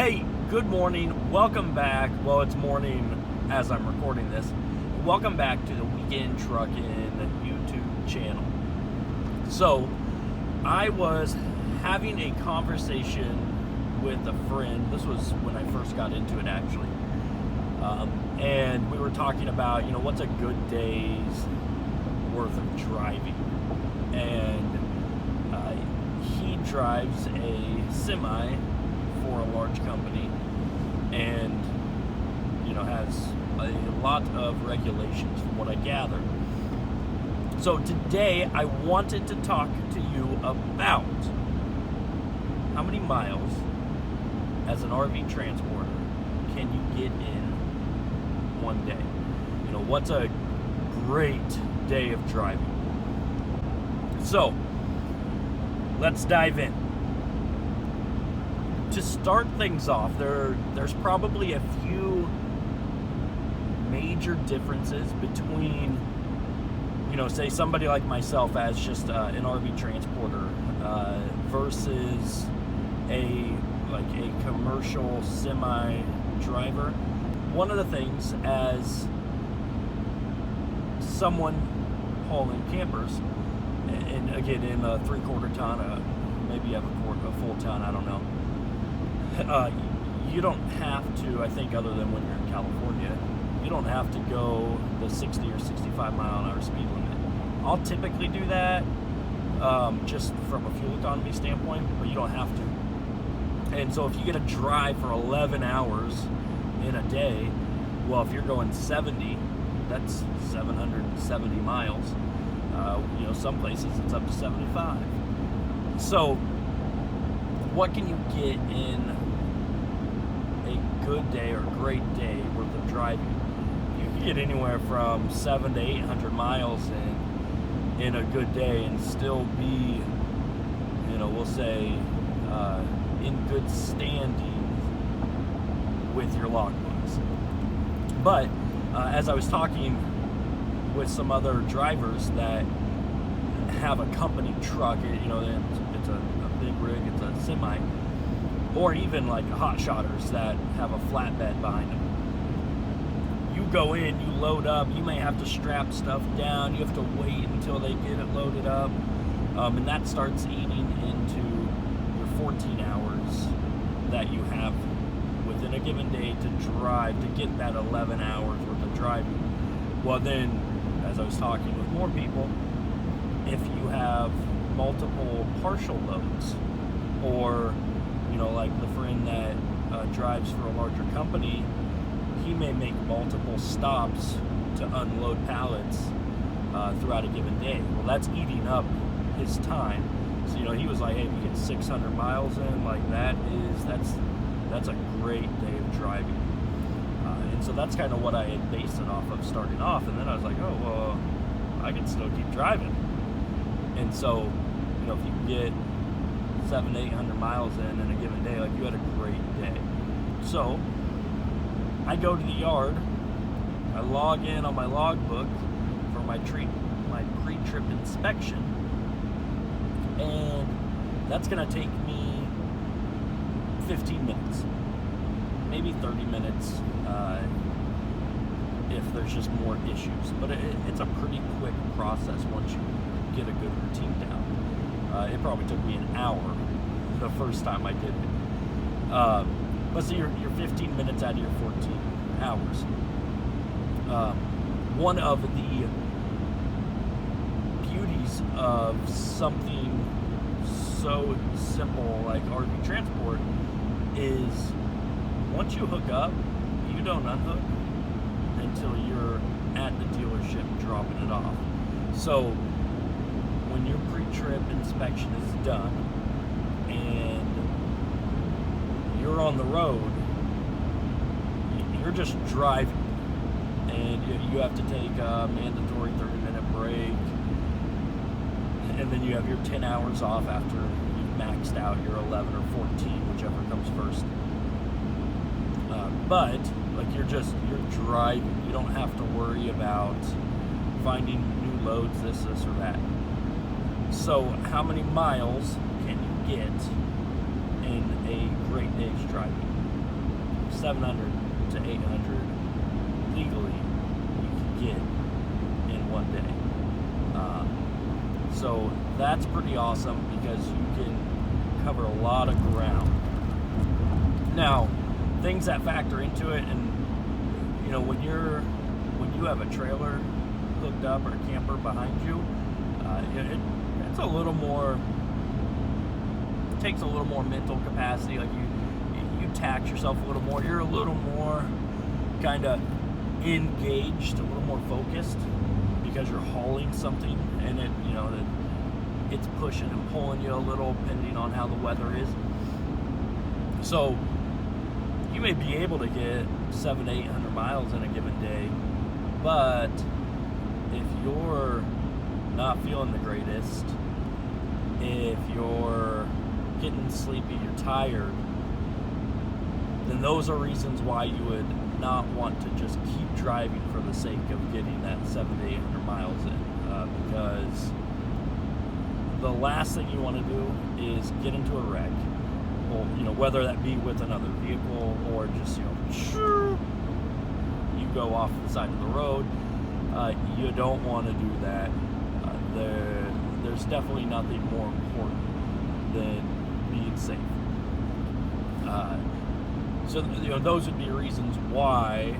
Hey, good morning. Welcome back. Well, it's morning as I'm recording this. Welcome back to the Weekend Trucking YouTube channel. So, I was having a conversation with a friend. This was when I first got into it, actually. And we were talking about, what's a good day's worth of driving. And he drives a semi for a large company and has a lot of regulations from what I gather. So today I wanted to talk to you about how many miles as an RV transporter can you get in one day. What's a great day of driving. So let's dive in. To start things off, there's probably a few major differences between, say somebody like myself as just an RV transporter versus a commercial semi driver. One of the things as someone hauling campers, and again in a 3/4 ton, maybe you have a full ton, I don't know. You don't have to, I think, other than when you're in California, you don't have to go the 60 or 65 mile an hour speed limit. I'll typically do that just from a fuel economy standpoint, but you don't have to. And so if you get a drive for 11 hours in a day, well, if you're going 70, that's 770 miles. Some places it's up to 75. So what can you get in a good day or great day worth of driving? You can get anywhere from 700 to 800 miles in a good day and still be, we'll say, in good standing with your logbooks. But as I was talking with some other drivers that have a company truck, it's a big rig, it's a semi, or even like hot shotters that have a flatbed behind them. You go in, you load up, you may have to strap stuff down, you have to wait until they get it loaded up, and that starts eating into your 14 hours that you have within a given day to drive to get that 11 hours worth of driving. Well then, as I was talking with more people, if you have multiple partial loads, or like the friend that drives for a larger company, he may make multiple stops to unload pallets throughout a given day. Well, that's eating up his time. So he was like, hey, if you get 600 miles in, like that's a great day of driving. And so that's kind of what I had based it off of starting off. And then I was like, oh well, I can still keep driving. And so if you get 700 to 800 miles in a given day, like, you had a great day. So I go to the yard, I log in on my logbook for my pre-trip inspection, and that's going to take me 15 minutes, maybe 30 minutes if there's just more issues. But it's a pretty quick process once you get a good routine down. It probably took me an hour the first time I did it. But so you're 15 minutes out of your 14 hours. One of the beauties of something so simple like RV transport is once you hook up, you don't unhook until you're at the dealership dropping it off. So when your pre-trip inspection is done and you're on the road, you're just driving, and you have to take a mandatory 30-minute break, and then you have your 10 hours off after you've maxed out your 11 or 14, whichever comes first. But you're driving. You don't have to worry about finding new loads, this or that. So how many miles can you get in a great day's driving? 700 to 800 legally you can get in one day. So that's pretty awesome because you can cover a lot of ground. Now, things that factor into it, and you know, when you have a trailer hooked up or a camper behind you, it's a little more. It takes a little more mental capacity. Like you tax yourself a little more. You're a little more kind of engaged, a little more focused because you're hauling something, and it's pushing and pulling you a little depending on how the weather is. So you may be able to get 700 to 800 miles in a given day, but if you're not feeling the greatest, if you're getting sleepy, you're tired, then those are reasons why you would not want to just keep driving for the sake of getting that 700 to 800 miles in, because the last thing you want to do is get into a wreck. Well, whether that be with another vehicle or just you go off the side of the road. You don't want to do that. There's definitely nothing more important than being safe. So those would be reasons why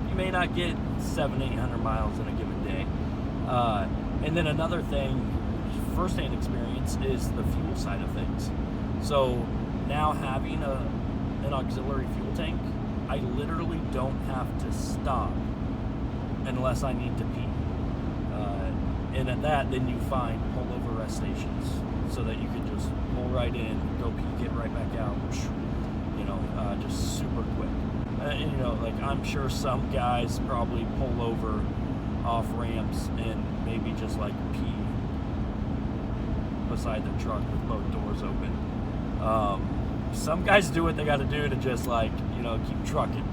you may not get 700-800 miles in a given day. And then another thing, first-hand experience, is the fuel side of things. So now having an auxiliary fuel tank, I literally don't have to stop unless I need to pee. And at that, then you find pullover rest stations so that you can just pull right in, go pee, get right back out, just super quick. Like I'm sure some guys probably pull over off ramps and maybe just like pee beside the truck with both doors open. Some guys do what they got to do to just keep trucking.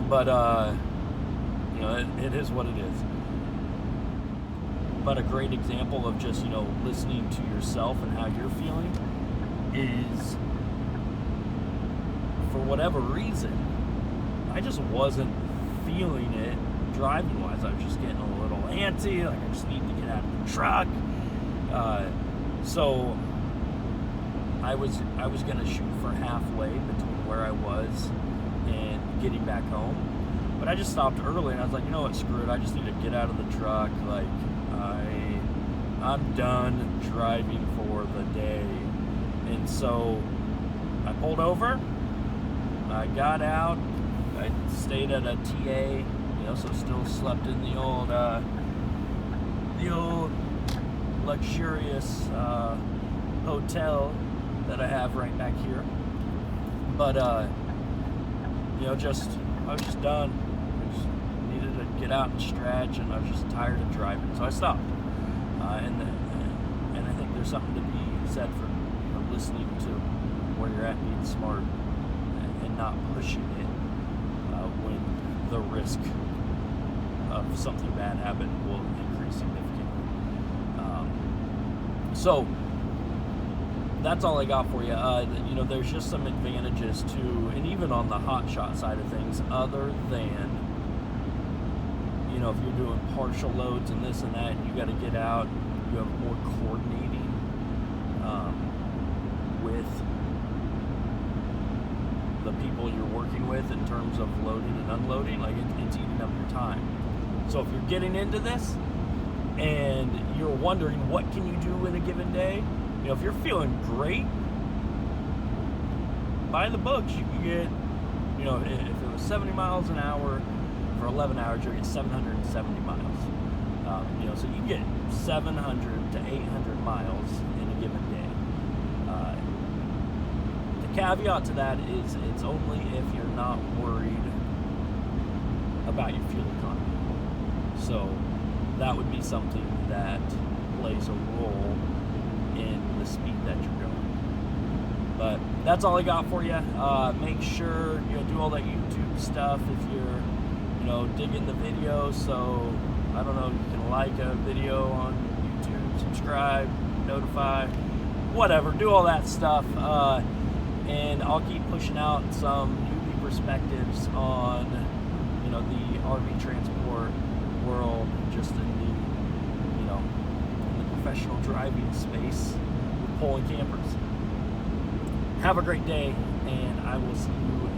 But it is what it is. But a great example of just listening to yourself and how you're feeling is, for whatever reason, I just wasn't feeling it driving wise. I was just getting a little antsy, like I just need to get out of the truck. So I was gonna shoot for halfway between where I was and getting back home, but I just stopped early and I was like, you know what, screw it. I just need to get out of the truck. Like I'm done driving for the day, and so I pulled over. I got out. I stayed at a TA, so still slept in the old luxurious hotel that I have right back here. But I was just done. I just needed to get out and stretch, and I was just tired of driving, so I stopped. And I think there's something to be said for listening to where you're at, being smart, and not pushing it when the risk of something bad happening will increase significantly. So that's all I got for you. There's just some advantages too, and even on the hot shot side of things, other than if you're doing partial loads and this and that, you got to get out. You have more coordinating with the people you're working with in terms of loading and unloading. Like it's eating up your time. So if you're getting into this and you're wondering what can you do in a given day, if you're feeling great, by the books, you can get, if it was 70 miles an hour for 11 hours, you'll get 770 miles. So you get 700 to 800 miles in a given day. The caveat to that is it's only if you're not worried about your fuel economy. So that would be something that plays a role in the speed that you're going. But that's all I got for you. Make sure do all that YouTube stuff if you're digging the video. So I don't know, you can like a video on YouTube, subscribe, notify, whatever, do all that stuff. and I'll keep pushing out some newbie perspectives on, you know, the RV transport world, just in the, you know, in the professional driving space with pulling campers. Have a great day, and I will see you